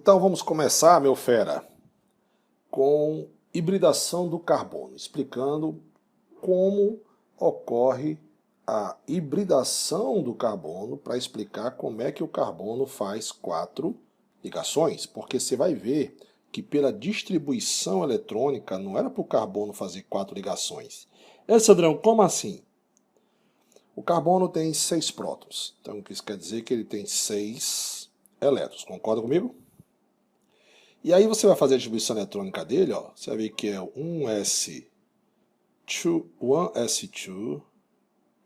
Então vamos começar, meu fera, com hibridação do carbono, explicando como ocorre a hibridação do carbono para explicar como é que o carbono faz 4 ligações, porque você vai ver que pela distribuição eletrônica não era para o carbono fazer 4 ligações. Sandrão, como assim? O carbono tem 6 prótons, então isso quer dizer que ele tem 6 elétrons, concorda comigo? E aí você vai fazer a distribuição eletrônica dele, ó, você vai ver que é 1s2, 1s2,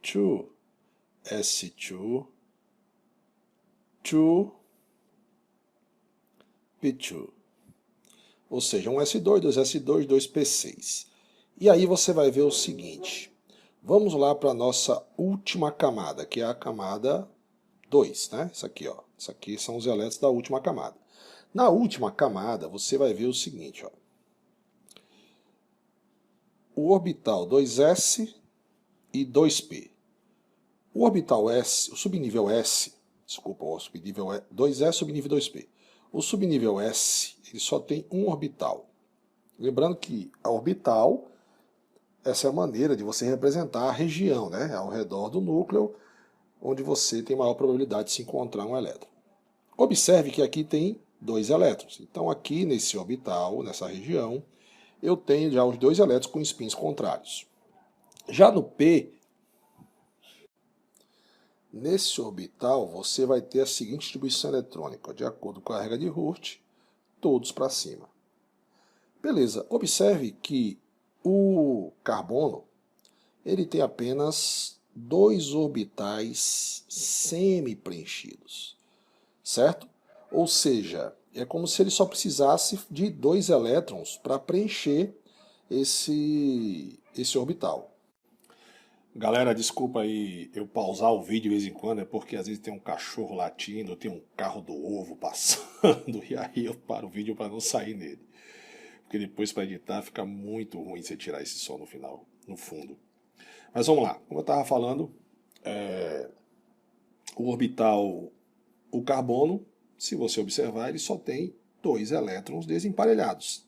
2s2, 2p2. Ou seja, 1s2, 2s2, 2p6. E aí você vai ver o seguinte. Vamos lá para a nossa última camada, que é a camada 2, né? Isso aqui, ó. Isso aqui são os elétrons da última camada. Na última camada, você vai ver o seguinte, ó. O orbital 2s e 2p. O orbital S, o subnível S, desculpa, o subnível 2s subnível 2p. O subnível S, ele só tem um orbital. Lembrando que a orbital, essa é a maneira de você representar a região, né, ao redor do núcleo, onde você tem maior probabilidade de se encontrar um elétron. Observe que aqui tem 2 elétrons. Então aqui nesse orbital, nessa região, eu tenho já os 2 elétrons com spins contrários. Já no P, nesse orbital, você vai ter a seguinte distribuição eletrônica, de acordo com a regra de Hurt, todos para cima. Beleza, observe que o carbono, ele tem apenas 2 orbitais semi-preenchidos, certo? Ou seja, é como se ele só precisasse de 2 elétrons para preencher esse orbital. Galera, desculpa aí eu pausar o vídeo de vez em quando, é porque às vezes tem um cachorro latindo, tem um carro do ovo passando, e aí eu paro o vídeo para não sair nele. Porque depois para editar fica muito ruim você tirar esse som no final, no fundo. Mas vamos lá, como eu estava falando, o orbital, o carbono, se você observar, ele só tem 2 elétrons desemparelhados.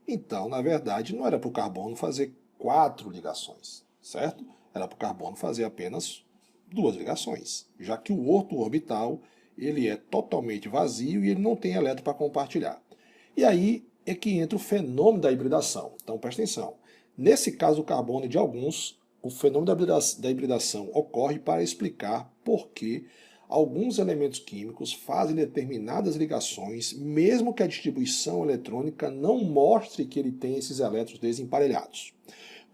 Então, na verdade, não era para o carbono fazer 4 ligações, certo? Era para o carbono fazer apenas 2 ligações, já que o outro orbital ele é totalmente vazio e ele não tem elétron para compartilhar. E aí é que entra o fenômeno da hibridação. Então, presta atenção. Nesse caso do carbono e de alguns, o fenômeno da hibridação ocorre para explicar por que alguns elementos químicos fazem determinadas ligações, mesmo que a distribuição eletrônica não mostre que ele tem esses elétrons desemparelhados.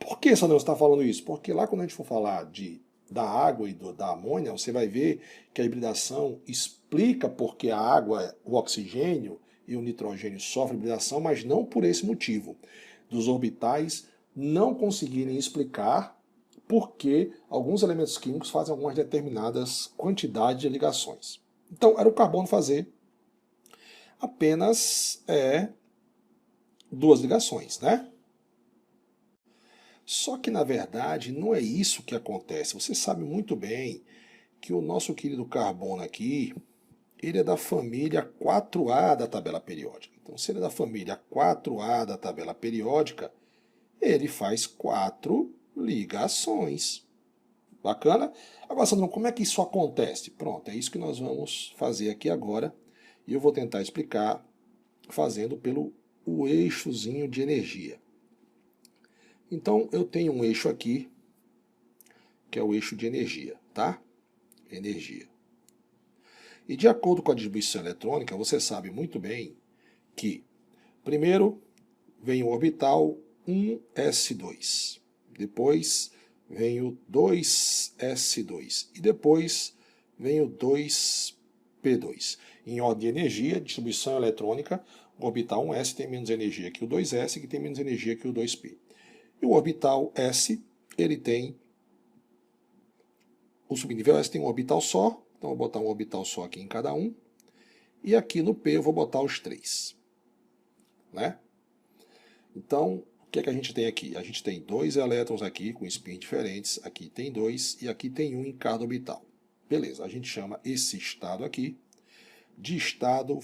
Por que, Sandro, você está falando isso? Porque lá quando a gente for falar da água e da amônia, você vai ver que a hibridação explica por que a água, o oxigênio e o nitrogênio sofrem hibridação, mas não por esse motivo. Dos orbitais não conseguirem explicar por que alguns elementos químicos fazem algumas determinadas quantidades de ligações. Então, era o carbono fazer apenas 2 ligações, né? Só que, na verdade, não é isso que acontece. Você sabe muito bem que o nosso querido carbono aqui, ele é da família 4A da tabela periódica. Então, se ele é da família 4A da tabela periódica, ele faz 4 ligações. Bacana? Agora, Sandrão, como é que isso acontece? Pronto, é isso que nós vamos fazer aqui agora. E eu vou tentar explicar fazendo pelo o eixozinho de energia. Então, eu tenho um eixo aqui, que é o eixo de energia, tá? Energia. E de acordo com a distribuição eletrônica, você sabe muito bem que, primeiro, vem o orbital 1s2. Depois vem o 2s2. E depois vem o 2p2. Em ordem de energia, distribuição eletrônica, o orbital 1s tem menos energia que o 2s, que tem menos energia que o 2p. E o orbital S, ele tem, o subnível S tem um orbital só, então eu vou botar um orbital só aqui em cada um. E aqui no P eu vou botar os 3. Né? Então, o que é que a gente tem aqui? A gente tem 2 elétrons aqui com spins diferentes, aqui tem 2 e aqui tem 1 em cada orbital. Beleza, a gente chama esse estado aqui de estado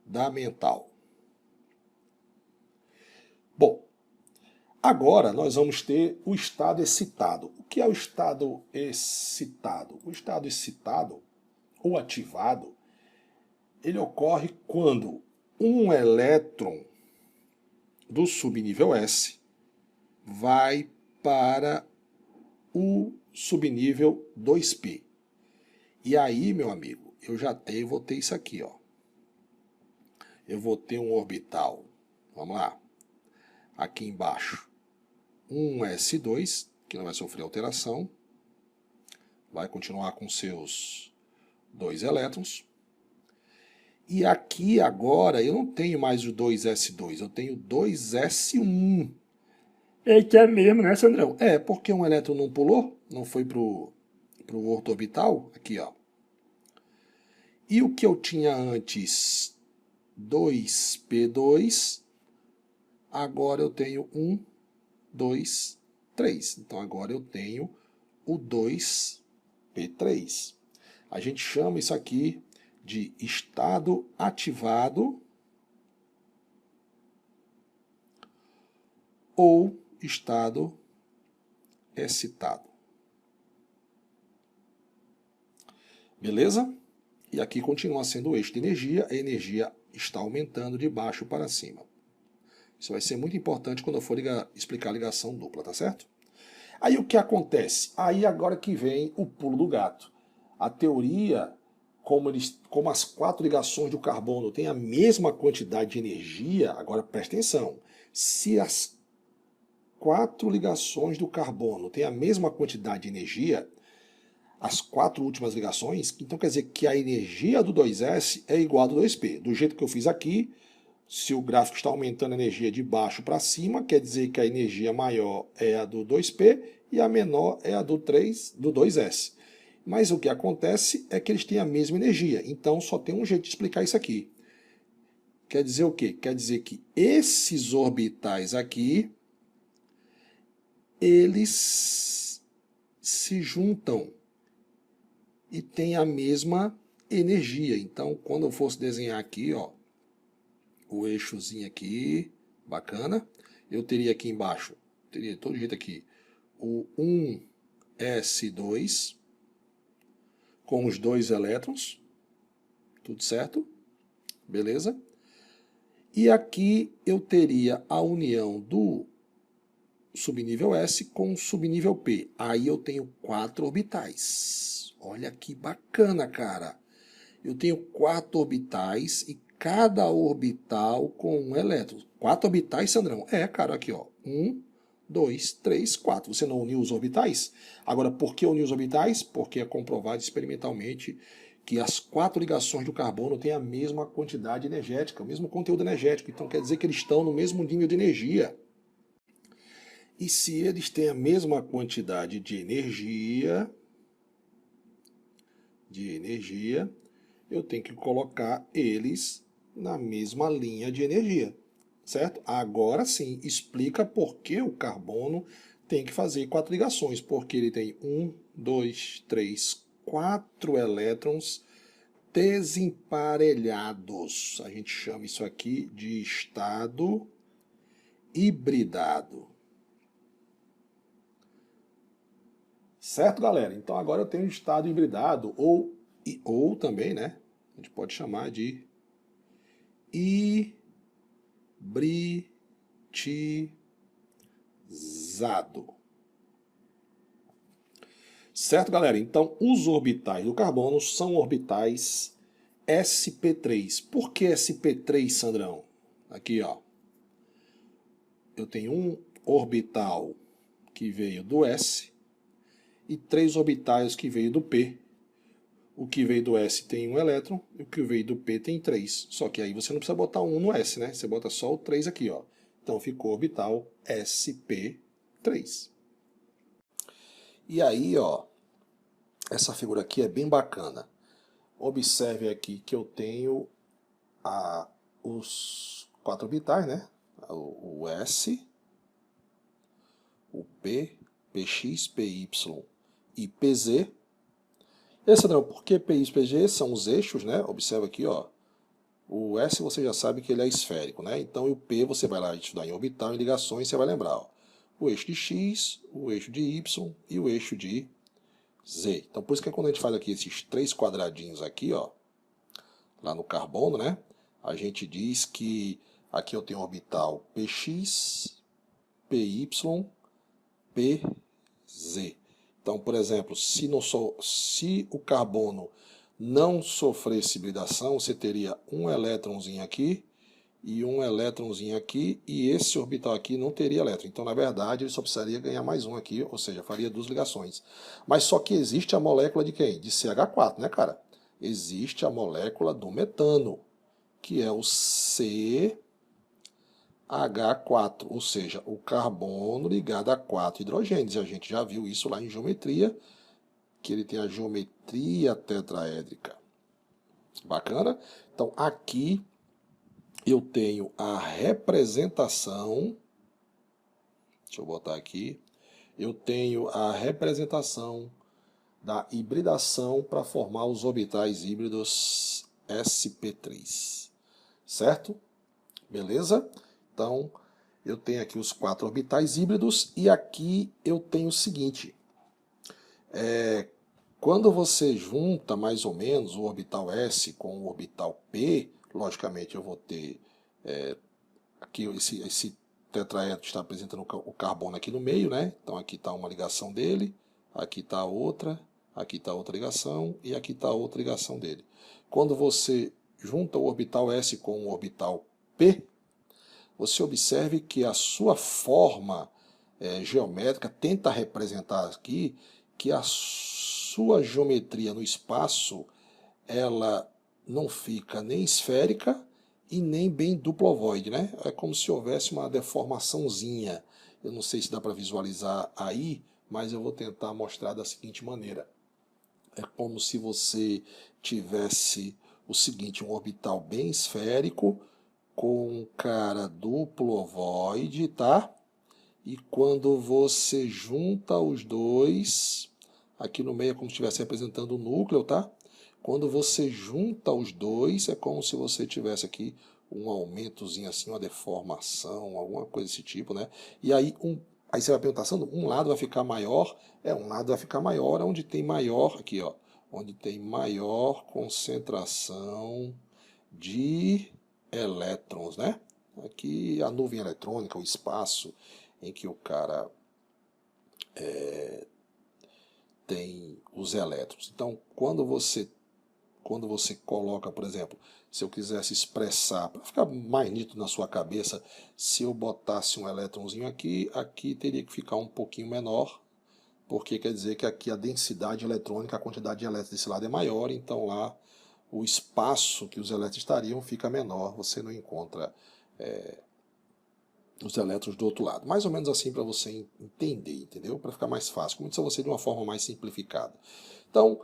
fundamental. Bom, agora nós vamos ter o estado excitado. O que é o estado excitado? O estado excitado, ou ativado, ele ocorre quando um elétron do subnível S vai para o subnível 2p. E aí, meu amigo, eu vou ter isso aqui, ó. Eu vou ter um orbital, vamos lá, aqui embaixo, um S2, que não vai sofrer alteração, vai continuar com seus 2 elétrons. E aqui agora eu não tenho mais o 2s2, eu tenho 2s1. Eita, é mesmo, né, Sandrão? É, porque um elétron não pulou, não foi pro orbital, aqui, ó. E o que eu tinha antes, 2p2, agora eu tenho 1, 2, 3. Então agora eu tenho o 2p3. A gente chama isso aqui de estado ativado ou estado excitado. Beleza? E aqui continua sendo o eixo de energia, a energia está aumentando de baixo para cima. Isso vai ser muito importante quando eu for explicar a ligação dupla, tá certo? Aí o que acontece? Aí agora que vem o pulo do gato. A teoria, como as 4 ligações do carbono têm a mesma quantidade de energia, agora presta atenção, se as 4 ligações do carbono têm a mesma quantidade de energia, as 4 últimas ligações, então quer dizer que a energia do 2s é igual a do 2p. Do jeito que eu fiz aqui, se o gráfico está aumentando a energia de baixo para cima, quer dizer que a energia maior é a do 2p e a menor é a do 2s. Mas o que acontece é que eles têm a mesma energia, então só tem um jeito de explicar isso aqui. Quer dizer o quê? Quer dizer que esses orbitais aqui, eles se juntam e têm a mesma energia. Então, quando eu fosse desenhar aqui, ó, o eixozinho aqui, bacana, eu teria aqui embaixo, teria todo jeito aqui, o 1s2 com os 2 elétrons, tudo certo? Beleza? E aqui eu teria a união do subnível S com o subnível P. Aí eu tenho 4 orbitais. Olha que bacana, cara. Eu tenho 4 orbitais e cada orbital com um elétron. 4 orbitais, Sandrão? É, cara, aqui, ó. 1, 2, 3, 4. Você não uniu os orbitais? Agora, por que unir os orbitais? Porque é comprovado experimentalmente que as 4 ligações do carbono têm a mesma quantidade energética, o mesmo conteúdo energético. Então quer dizer que eles estão no mesmo nível de energia. E se eles têm a mesma quantidade de energia, eu tenho que colocar eles na mesma linha de energia, certo? Agora sim, explica por que o carbono tem que fazer 4 ligações, porque ele tem 1, 2, 3, 4 elétrons desemparelhados. A gente chama isso aqui de estado hibridado. Certo, galera? Então agora eu tenho um estado hibridado, ou também, né? A gente pode chamar de hibridizado. Certo, galera? Então, os orbitais do carbono são orbitais sp3. Por que sp3, Sandrão? Aqui, ó. Eu tenho um orbital que veio do S e 3 orbitais que veio do P. O que veio do S tem um elétron e o que veio do P tem 3. Só que aí você não precisa botar 1 no S, né? Você bota só o 3 aqui, ó. Então ficou orbital sp3. E aí, ó, essa figura aqui é bem bacana. Observe aqui que eu tenho os 4 orbitais, né? O S, o P, PX, PY e PZ. Esse, Adriano, porque P e PG são os eixos, né? Observa aqui, ó. O S você já sabe que ele é esférico, né? Então, e o P você vai lá estudar em orbital, em ligações, você vai lembrar, ó. O eixo de X, o eixo de Y e o eixo de Z. Então, por isso que quando a gente faz aqui esses três quadradinhos aqui, ó, lá no carbono, né? A gente diz que aqui eu tenho orbital PX, PY, PZ. Então, por exemplo, se o carbono não sofresse hibridação, você teria um elétronzinho aqui e um elétronzinho aqui, e esse orbital aqui não teria elétron. Então, na verdade, ele só precisaria ganhar mais um aqui, ou seja, faria duas ligações. Mas só que existe a molécula de quem? De CH4, né, cara? Existe a molécula do metano, que é o CH4, ou seja, o carbono ligado a 4 hidrogênios. E a gente já viu isso lá em geometria, que ele tem a geometria tetraédrica. Bacana? Então, aqui eu tenho a representação, deixa eu botar aqui, eu tenho a representação da hibridação para formar os orbitais híbridos sp3, certo? Beleza? Então, eu tenho aqui os 4 orbitais híbridos e aqui eu tenho o seguinte, quando você junta mais ou menos o orbital S com o orbital P, logicamente eu vou ter aqui esse tetraedro está apresentando o carbono aqui no meio, né? Então aqui está uma ligação dele, aqui está outra ligação e aqui está outra ligação dele. Quando você junta o orbital S com o orbital P, você observe que a sua forma geométrica tenta representar aqui que a sua geometria no espaço ela não fica nem esférica e nem bem duplovoide, né? É como se houvesse uma deformaçãozinha. Eu não sei se dá para visualizar aí, mas eu vou tentar mostrar da seguinte maneira. É como se você tivesse o seguinte, um orbital bem esférico com um cara duplo ovoide, tá? E quando você junta os dois, aqui no meio é como se estivesse representando o núcleo, tá? Quando você junta os dois, é como se você tivesse aqui um aumentozinho assim, uma deformação, alguma coisa desse tipo, né? E aí você vai perguntar, Sandro, um lado vai ficar maior? Um lado vai ficar maior onde tem maior, aqui ó, onde tem maior concentração de elétrons, né? Aqui a nuvem eletrônica, o espaço em que o cara tem os elétrons. Então, quando você coloca, por exemplo, se eu quisesse expressar, para ficar mais nítido na sua cabeça, se eu botasse um elétronzinho aqui, aqui teria que ficar um pouquinho menor, porque quer dizer que aqui a densidade eletrônica, a quantidade de elétrons desse lado é maior, então lá o espaço que os elétrons estariam fica menor, você não encontra os elétrons do outro lado. Mais ou menos assim para você entender, entendeu? Para ficar mais fácil. Como disse a você de uma forma mais simplificada. Então,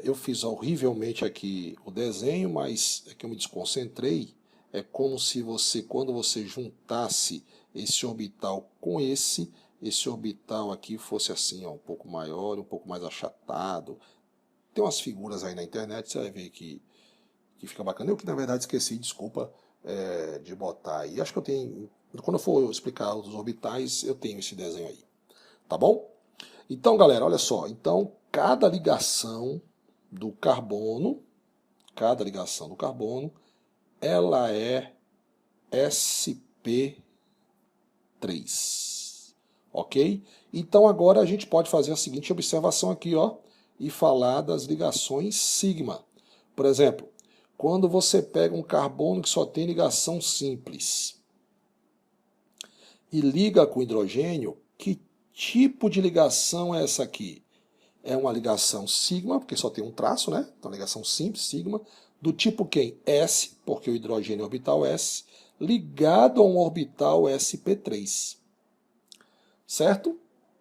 eu fiz horrivelmente aqui o desenho, mas é que eu me desconcentrei. É como se você, quando você juntasse esse orbital com esse orbital aqui fosse assim, ó, um pouco maior, um pouco mais achatado. Tem umas figuras aí na internet, você vai ver que fica bacana. Eu que na verdade esqueci, desculpa, de botar aí. Acho que eu tenho. Quando eu for explicar os orbitais, eu tenho esse desenho aí. Tá bom? Então, galera, olha só. Então, cada ligação do carbono, ela é sp3. Ok? Então agora a gente pode fazer a seguinte observação aqui, ó, e falar das ligações sigma. Por exemplo, quando você pega um carbono que só tem ligação simples e liga com hidrogênio, que tipo de ligação é essa aqui? É uma ligação sigma, porque só tem um traço, né? Então, ligação simples, sigma, do tipo quem? S, porque o hidrogênio é orbital S, ligado a um orbital sp3. Certo?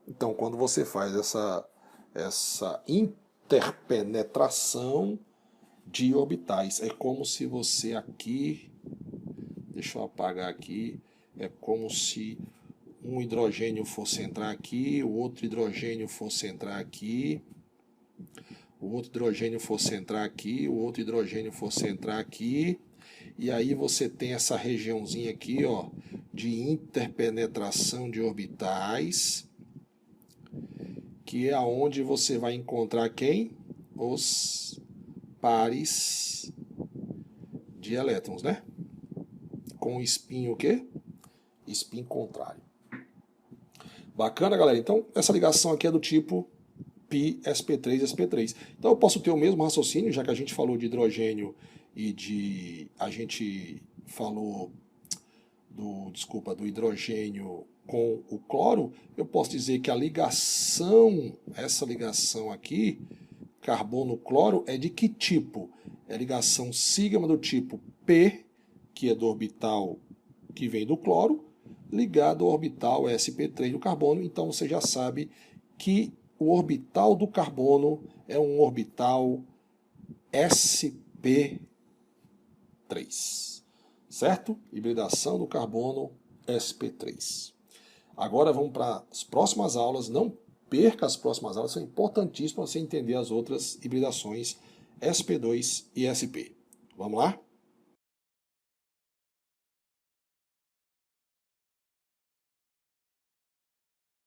Então, quando você faz essa interpenetração de orbitais, é como se você aqui, deixa eu apagar aqui, é como se um hidrogênio fosse entrar aqui, o outro hidrogênio fosse entrar aqui, o outro hidrogênio fosse entrar aqui, o outro hidrogênio fosse entrar aqui, e aí você tem essa regiãozinha aqui, ó, de interpenetração de orbitais, que é aonde você vai encontrar quem? Os pares de elétrons, né? Com espinho o quê? Espinho contrário. Bacana, galera? Então, essa ligação aqui é do tipo π, sp3, sp3. Então, eu posso ter o mesmo raciocínio, já que a gente falou de hidrogênio e a gente falou do hidrogênio com o cloro, eu posso dizer que a ligação, essa ligação aqui, carbono-cloro, é de que tipo? É ligação sigma do tipo P, que é do orbital que vem do cloro, ligado ao orbital sp3 do carbono. Então você já sabe que o orbital do carbono é um orbital sp3, certo? Hibridação do carbono sp3. Agora vamos para as próximas aulas. Não perca as próximas aulas, são importantíssimas para você entender as outras hibridações sp2 e sp. Vamos lá?